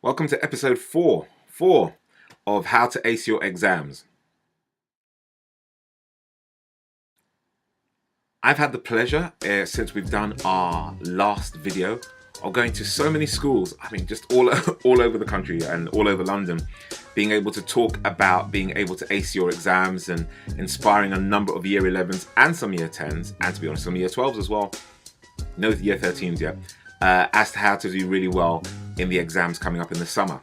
Welcome to episode 4 of How to Ace Your Exams. I've had the pleasure, since we've done our last video, of going to so many schools, just all over the country and all over London, being able to talk about being able to ace your exams and inspiring a number of year 11s and some year 10s, and to be honest, some year 12s as well, no year 13s yet, as to how to do really well in the exams coming up in the summer.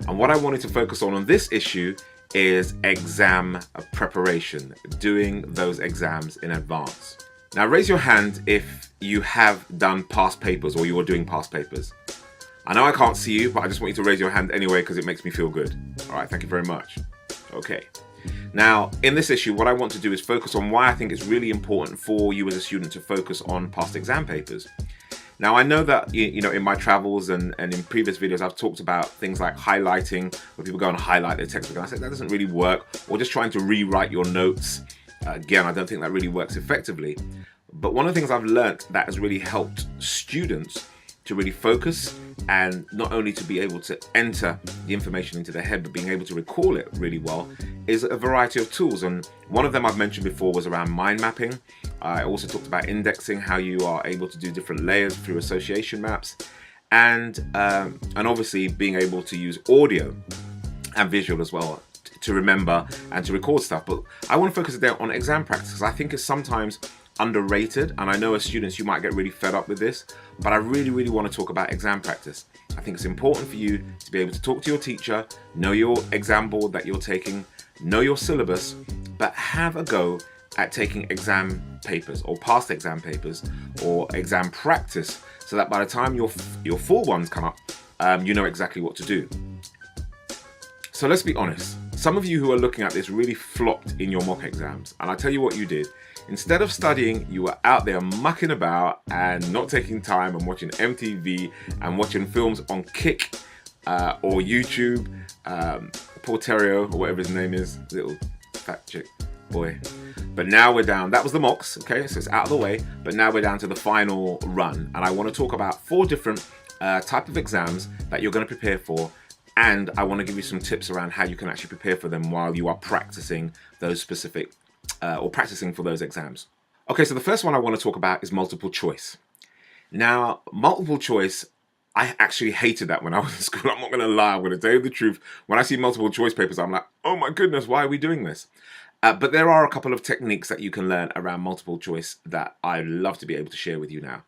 And what I wanted to focus on this issue is exam preparation, doing those exams in advance. Now raise your hand if you have done past papers or you are doing past papers. I know I can't see you, but I just want you to raise your hand anyway because it makes me feel good. All right, thank you very much. Okay. Now, in this issue, what I want to do is focus on why I think it's really important for you as a student to focus on past exam papers. Now, I know that, in my travels and in previous videos, I've talked about things like highlighting, where people go and highlight their textbook, and I said that doesn't really work, or just trying to rewrite your notes. Again, I don't think that really works effectively. But one of the things I've learned that has really helped students to really focus and not only to be able to enter the information into their head, but being able to recall it really well, is a variety of tools. And one of them I've mentioned before was around mind mapping. I also talked about indexing, how you are able to do different layers through association maps, and obviously being able to use audio and visual as well to remember and to record stuff. But I want to focus today on exam practice because I think it's sometimes underrated, and I know as students you might get really fed up with this, but I really want to talk about exam practice. I think it's important for you to be able to talk to your teacher, know your exam board that you're taking, know your syllabus, but have a go at taking exam papers or past exam papers or exam practice so that by the time your full ones come up, you know exactly what to do. So let's be honest, some of you who are looking at this really flopped in your mock exams, and I tell you what you did. Instead of studying, you were out there mucking about and not taking time and watching MTV and watching films on Kick or YouTube, Porterio or whatever his name is, little fat chick boy. But now we're down, that was the mocks, okay, so it's out of the way, but now we're down to the final run, and I want to talk about 4 different type of exams that you're going to prepare for, and I want to give you some tips around how you can actually prepare for them while you are practicing those specific or practicing for those exams. Okay, so the first one I want to talk about is multiple choice. Now, multiple choice, I actually hated that when I was in school. I'm not going to lie, I'm going to tell you the truth. When I see multiple choice papers, I'm like, oh my goodness, why are we doing this? But there are a couple of techniques that you can learn around multiple choice that I'd love to be able to share with you now.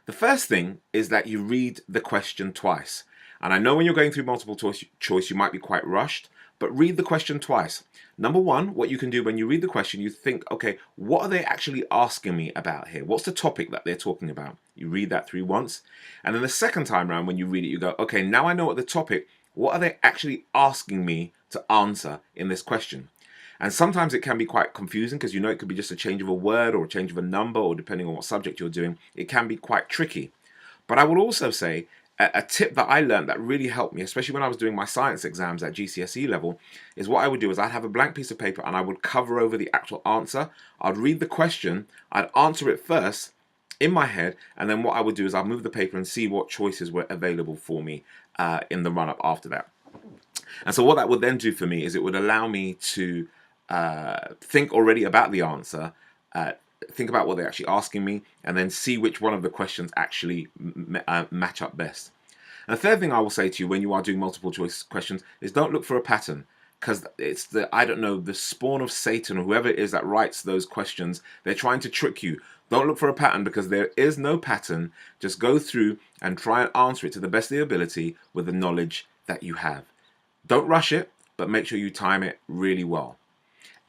The first thing is that you read the question twice. And I know when you're going through multiple choice, you might be quite rushed, but read the question twice. Number one, what you can do when you read the question, you think, okay, what are they actually asking me about here? What's the topic that they're talking about? You read that through once. And then the second time around when you read it, you go, okay, now I know what the topic, what are they actually asking me to answer in this question? And sometimes it can be quite confusing because it could be just a change of a word or a change of a number, or depending on what subject you're doing, it can be quite tricky. But I would also say a tip that I learned that really helped me, especially when I was doing my science exams at GCSE level, is what I would do is I'd have a blank piece of paper and I would cover over the actual answer. I'd read the question, I'd answer it first in my head, and then what I would do is I'd move the paper and see what choices were available for me in the run-up after that. And so what that would then do for me is it would allow me to think already about the answer, think about what they're actually asking me, and then see which one of the questions actually match up best. And the third thing I will say to you when you are doing multiple choice questions is don't look for a pattern, because it's the spawn of Satan or whoever it is that writes those questions. They're trying to trick you. Don't look for a pattern because there is no pattern. Just go through and try and answer it to the best of your ability with the knowledge that you have. Don't rush it, but make sure you time it really well.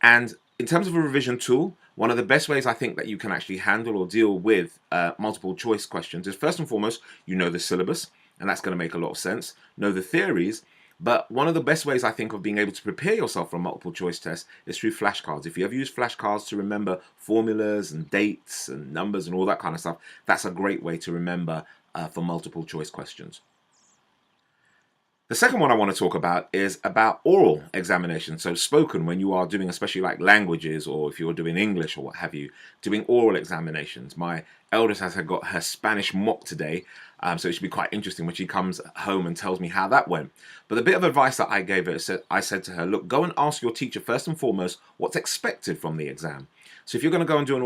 And in terms of a revision tool, one of the best ways I think that you can actually handle or deal with multiple choice questions is, first and foremost, you know the syllabus, and that's going to make a lot of sense. Know the theories, but one of the best ways I think of being able to prepare yourself for a multiple choice test is through flashcards. If you ever use flashcards to remember formulas and dates and numbers and all that kind of stuff, that's a great way to remember for multiple choice questions. The second one I want to talk about is about oral examination. So spoken, when you are doing, especially like languages, or if you're doing English or what have you, doing oral examinations. My eldest has got her Spanish mock today, so it should be quite interesting when she comes home and tells me how that went. But the bit of advice that I gave her, I said to her, look, go and ask your teacher first and foremost what's expected from the exam. So if you're going to go and do an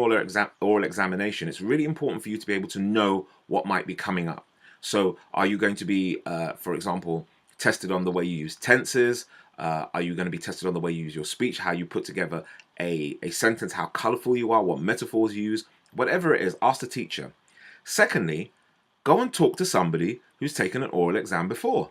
oral examination, it's really important for you to be able to know what might be coming up. So are you going to be, for example, tested on the way you use tenses? Are you going to be tested on the way you use your speech, how you put together a sentence, how colorful you are, what metaphors you use? Whatever it is, ask the teacher. Secondly, go and talk to somebody who's taken an oral exam before.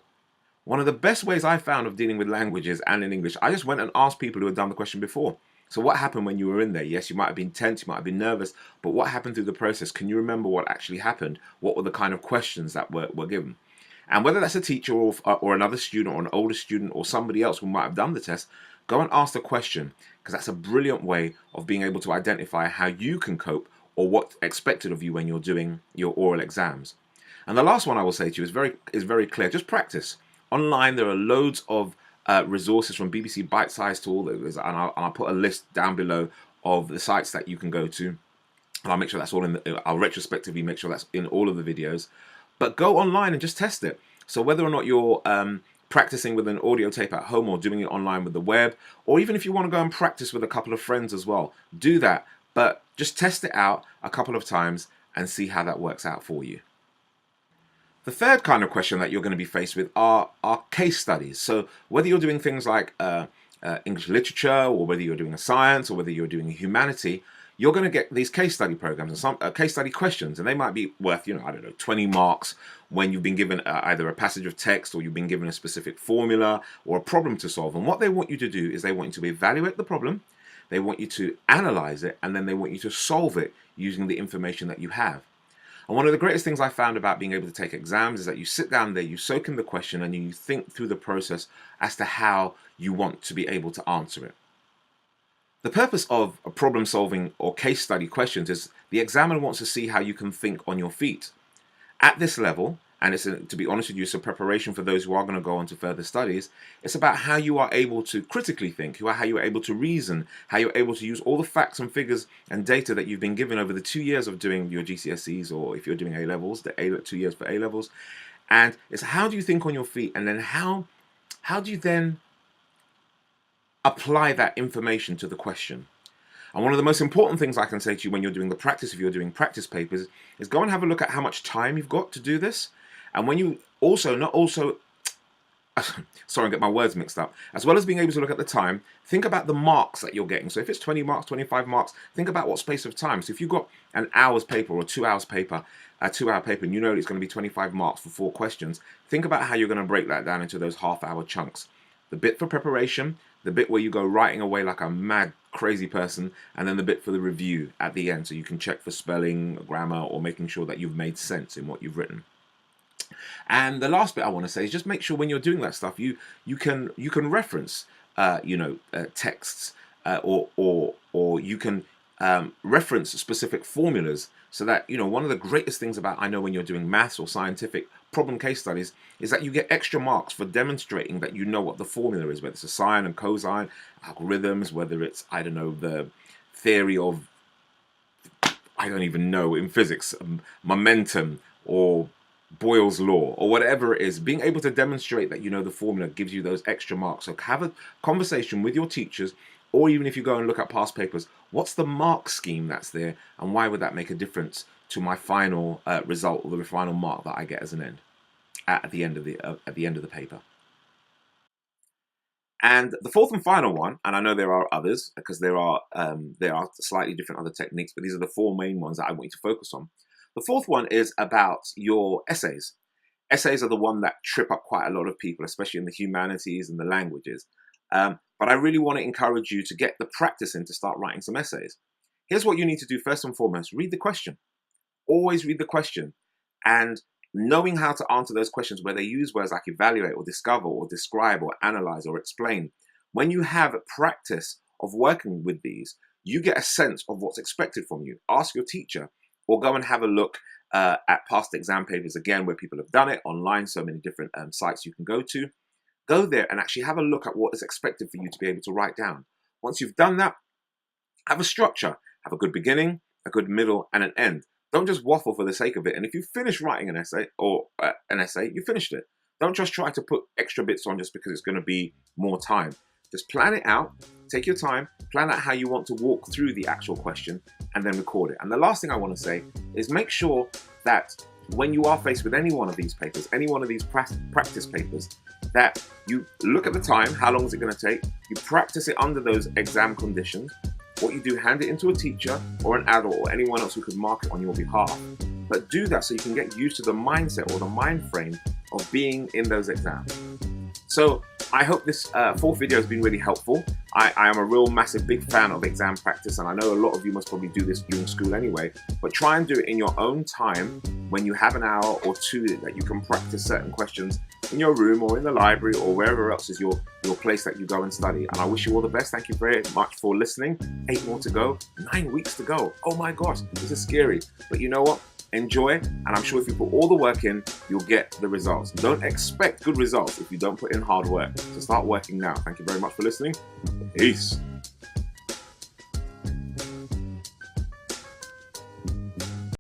One of the best ways I found of dealing with languages and in English, I just went and asked people who had done the question before. So what happened when you were in there? Yes, you might have been tense, you might have been nervous, but what happened through the process? Can you remember what actually happened? What were the kind of questions that were given? And whether that's a teacher or another student or an older student or somebody else who might have done the test, go and ask the question, because that's a brilliant way of being able to identify how you can cope or what's expected of you when you're doing your oral exams. And the last one I will say to you is very clear. Just practice. Online, there are loads of resources from BBC Bite Size to all those, and I'll put a list down below of the sites that you can go to. And I'll make sure that's all in I'll retrospectively make sure that's in all of the videos. But go online and just test it. So whether or not you're practicing with an audio tape at home or doing it online with the web, or even if you want to go and practice with a couple of friends as well, do that. But just test it out a couple of times and see how that works out for you. The third kind of question that you're going to be faced with are case studies. So whether you're doing things like English literature, or whether you're doing a science, or whether you're doing a humanity, you're going to get these case study programs and some case study questions, and they might be worth, I don't know, 20 marks when you've been given either a passage of text, or you've been given a specific formula or a problem to solve. And what they want you to do is they want you to evaluate the problem, they want you to analyze it, and then they want you to solve it using the information that you have. And one of the greatest things I found about being able to take exams is that you sit down there, you soak in the question, and you think through the process as to how you want to be able to answer it. The purpose of problem solving or case study questions is the examiner wants to see how you can think on your feet. At this level, and to be honest with you, it's a preparation for those who are going to go on to further studies. It's about how you are able to critically think, how you're able to reason, how you're able to use all the facts and figures and data that you've been given over the 2 years of doing your GCSEs, or if you're doing A-levels, the 2 years for A-levels. And it's how do you think on your feet, and then how do you then apply that information to the question. And one of the most important things I can say to you when you're doing the practice, if you're doing practice papers, is go and have a look at how much time you've got to do this. And when you sorry, I get my words mixed up. As well as being able to look at the time, think about the marks that you're getting. So if it's 20 marks, 25 marks, think about what space of time. So if you've got an hour's paper or 2 hours paper, a 2-hour paper, and you know it's going to be 25 marks for 4 questions, think about how you're going to break that down into those half-hour chunks. The bit for preparation, the bit where you go writing away like a mad, crazy person, and then the bit for the review at the end, so you can check for spelling, grammar, or making sure that you've made sense in what you've written. And the last bit I want to say is just make sure when you're doing that stuff, you can reference texts, or you can reference specific formulas, so that one of the greatest things about, I know, when you're doing maths or scientific problem case studies, is that you get extra marks for demonstrating that you know what the formula is, whether it's a sine and cosine, algorithms, whether it's, I don't know, the theory of, I don't even know, in physics, momentum, or Boyle's law, or whatever it is. Being able to demonstrate that you know the formula gives you those extra marks. So have a conversation with your teachers, or even if you go and look at past papers, what's the mark scheme that's there, and why would that make a difference to my final result, or the final mark that I get as an end at the end of the paper. And the fourth and final one, and I know there are others, because there are slightly different other techniques, but these are the 4 main ones that I want you to focus on. The fourth one is about your essays. Essays are the one that trip up quite a lot of people, especially in the humanities and the languages. But I really want to encourage you to get the practice in to start writing some essays. Here's what you need to do first and foremost. Read the question. Always read the question. And knowing how to answer those questions where they use words like evaluate or discover or describe or analyze or explain, when you have a practice of working with these, you get a sense of what's expected from you. Ask your teacher, or go and have a look at past exam papers, again, where people have done it online, so many different sites you can go to. Go there and actually have a look at what is expected for you to be able to write down. Once you've done that, have a structure. Have a good beginning, a good middle, and an end. Don't just waffle for the sake of it. And if you finish writing an essay, you finished it. Don't just try to put extra bits on just because it's going to be more time. Just plan it out, take your time, plan out how you want to walk through the actual question, and then record it. And the last thing I want to say is make sure that when you are faced with any one of these papers, any one of these practice papers, that you look at the time, how long is it going to take, you practice it under those exam conditions. What you do, hand it into a teacher or an adult or anyone else who could mark it on your behalf. But do that so you can get used to the mindset or the mind frame of being in those exams. So I hope this fourth video has been really helpful. I am a real massive big fan of exam practice, and I know a lot of you must probably do this during school anyway, but try and do it in your own time when you have an hour or two that you can practice certain questions in your room or in the library or wherever else is your place that you go and study. And I wish you all the best. Thank you very much for listening. 8 more to go, 9 weeks to go. Oh my gosh, this is scary. But you know what? Enjoy, and I'm sure if you put all the work in, you'll get the results. Don't expect good results if you don't put in hard work. So start working now. Thank you very much for listening. Peace.